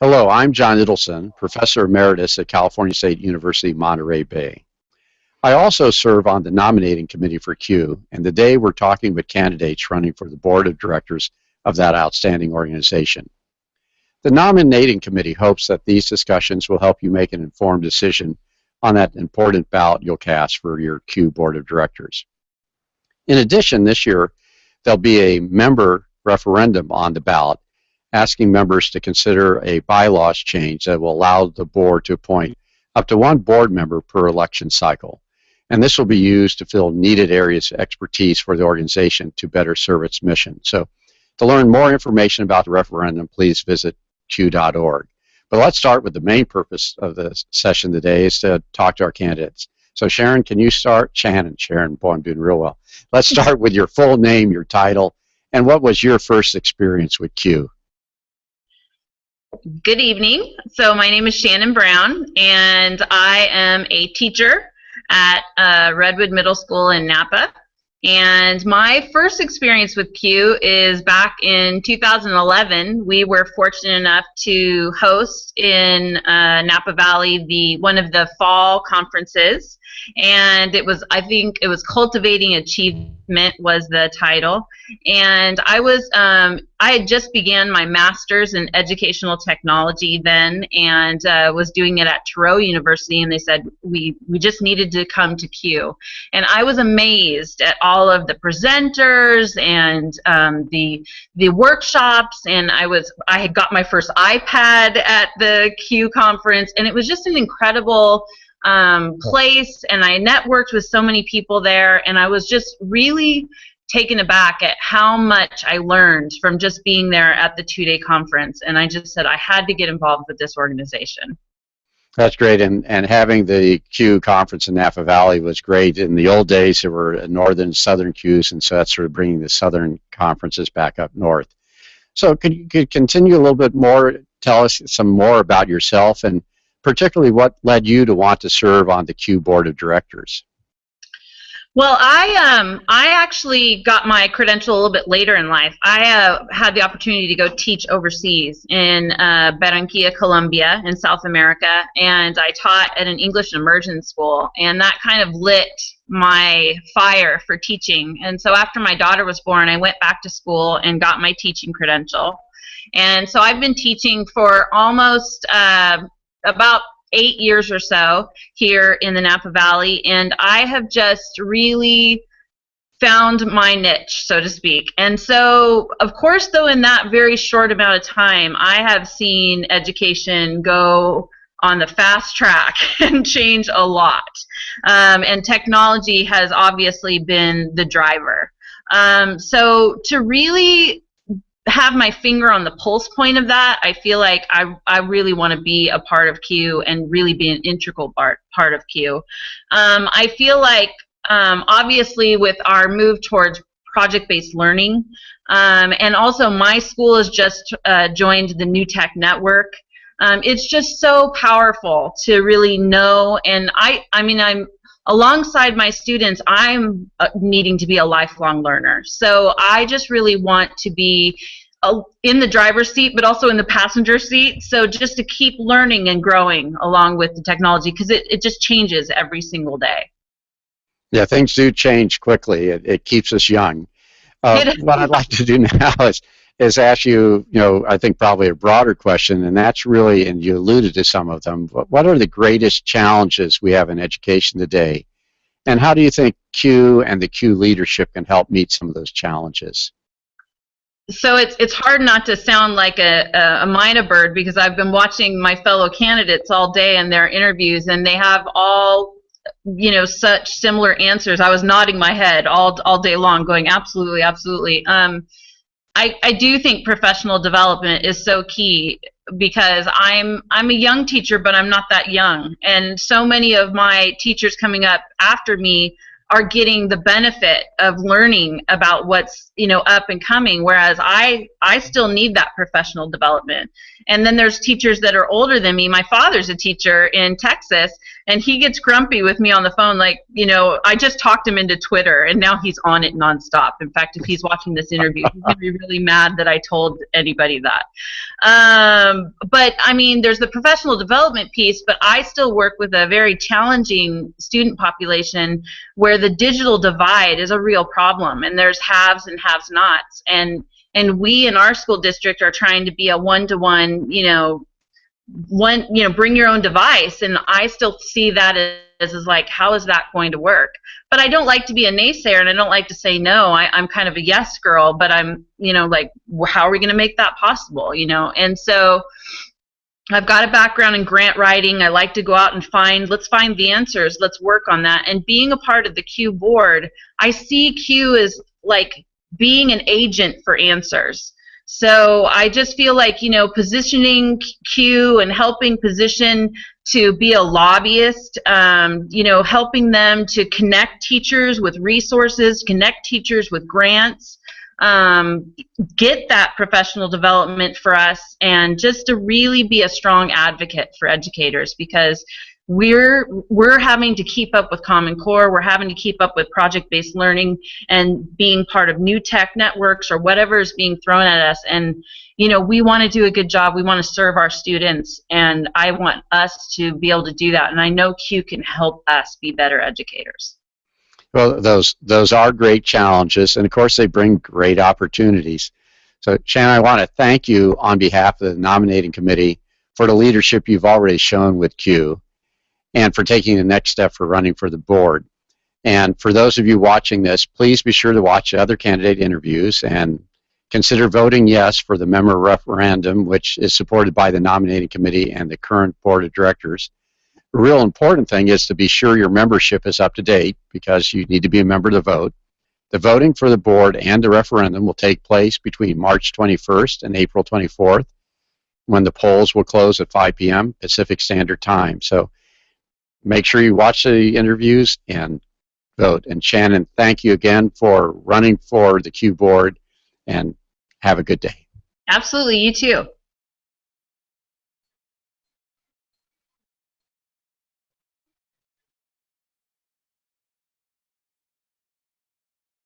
Hello, I'm John Idelson, Professor Emeritus at California State University, Monterey Bay. I also serve on the nominating committee for CUE, and today we're talking with candidates running for the board of directors of that outstanding organization. The nominating committee hopes that these discussions will help you make an informed decision on that important ballot you'll cast for your CUE board of directors. In addition, this year, there'll be a member referendum on the ballot asking members to consider a bylaws change that will allow the board to appoint up to one board member per election cycle. And this will be used to fill needed areas of expertise for the organization to better serve its mission. So to learn more information about the referendum, please visit CUE.org. But let's start with the main purpose of the session today is to talk to our candidates. So Sharon, can you start? Shannon, boy, I'm doing real well. Let's start with your full name, your title, and what was your first experience with CUE? Good evening. So my name is Shannon Brown, and I am a teacher at Redwood Middle School in Napa. And my first experience with CUE is back in 2011. We were fortunate enough to host in Napa Valley one of the fall conferences, and I think it was Cultivating Achievement was the title. And I had just began my master's in educational technology then, and was doing it at Thoreau University, and they said we just needed to come to CUE. And I was amazed at all of the presenters and the workshops, and I had got my first iPad at the CUE conference, and it was just an incredible place, and I networked with so many people there, and I was just really taken aback at how much I learned from just being there at the two-day conference, and I just said I had to get involved with this organization. That's great, and having the CUE conference in Napa Valley was great. In the old days, there were northern and southern CUEs, and so that's sort of bringing the southern conferences back up north. So could you continue a little bit more, tell us some more about yourself, and particularly what led you to want to serve on the CUE board of directors? Well, I actually got my credential a little bit later in life. I had the opportunity to go teach overseas in Barranquilla, Colombia, in South America, and I taught at an English immersion school, and that kind of lit my fire for teaching. And so after my daughter was born, I went back to school and got my teaching credential. And so I've been teaching for almost about 8 years or so here in the Napa Valley, and I have just really found my niche, so to speak. And so, of course, though, in that very short amount of time, I have seen education go on the fast track and change a lot. And technology has obviously been the driver. So to really have my finger on the pulse point of that, I feel like I really want to be a part of CUE and really be an integral part of CUE. I feel like obviously with our move towards project-based learning, and also my school has just joined the New Tech Network. It's just so powerful to really know, and I'm alongside my students, I'm needing to be a lifelong learner. So I just really want to be in the driver's seat, but also in the passenger seat. So just to keep learning and growing along with the technology, because it just changes every single day. Yeah, things do change quickly. It keeps us young. What I'd like to do now is ask you, I think probably a broader question, and that's really, and you alluded to some of them, what are the greatest challenges we have in education today? And how do you think CUE and the CUE leadership can help meet some of those challenges? So it's hard not to sound like a mina bird, because I've been watching my fellow candidates all day in their interviews, and they have all such similar answers. I was nodding my head all day long going absolutely, absolutely. I do think professional development is so key, because I'm a young teacher, but I'm not that young, and so many of my teachers coming up after me are getting the benefit of learning about what's, up and coming, whereas I still need that professional development. And then there's teachers that are older than me. My father's a teacher in Texas, and he gets grumpy with me on the phone, like, I just talked him into Twitter, and now he's on it nonstop. In fact, if he's watching this interview, he's going to be really mad that I told anybody that. But, I mean, there's the professional development piece, but I still work with a very challenging student population where the digital divide is a real problem, and there's haves and have-nots. And we in our school district are trying to be a one-to-one, bring your own device, and I still see that as like, how is that going to work? But I don't like to be a naysayer, and I don't like to say no. I'm kind of a yes girl, but I'm, like, how are we going to make that possible, And so I've got a background in grant writing. I like to go out and let's find the answers. Let's work on that. And being a part of the Q board, I see Q as like being an agent for answers. So I just feel like, positioning Q and helping position to be a lobbyist, helping them to connect teachers with resources, connect teachers with grants, get that professional development for us, and just to really be a strong advocate for educators, because we're having to keep up with Common Core, we're having to keep up with project-based learning and being part of new tech networks or whatever is being thrown at us. And we want to do a good job, we want to serve our students, and I want us to be able to do that, and I know Q can help us be better educators. Well, those are great challenges, and of course they bring great opportunities. So Shannon, I want to thank you on behalf of the nominating committee for the leadership you've already shown with Q, and for taking the next step for running for the board. And for those of you watching this, please be sure to watch other candidate interviews and consider voting yes for the member referendum, which is supported by the nominating committee and the current board of directors. The real important thing is to be sure your membership is up to date, because you need to be a member to vote. The voting for the board and the referendum will take place between March 21st and April 24th, when the polls will close at 5 p.m. Pacific Standard Time. So make sure you watch the interviews and vote. And Shannon, thank you again for running for the Q board, and have a good day. Absolutely, you too.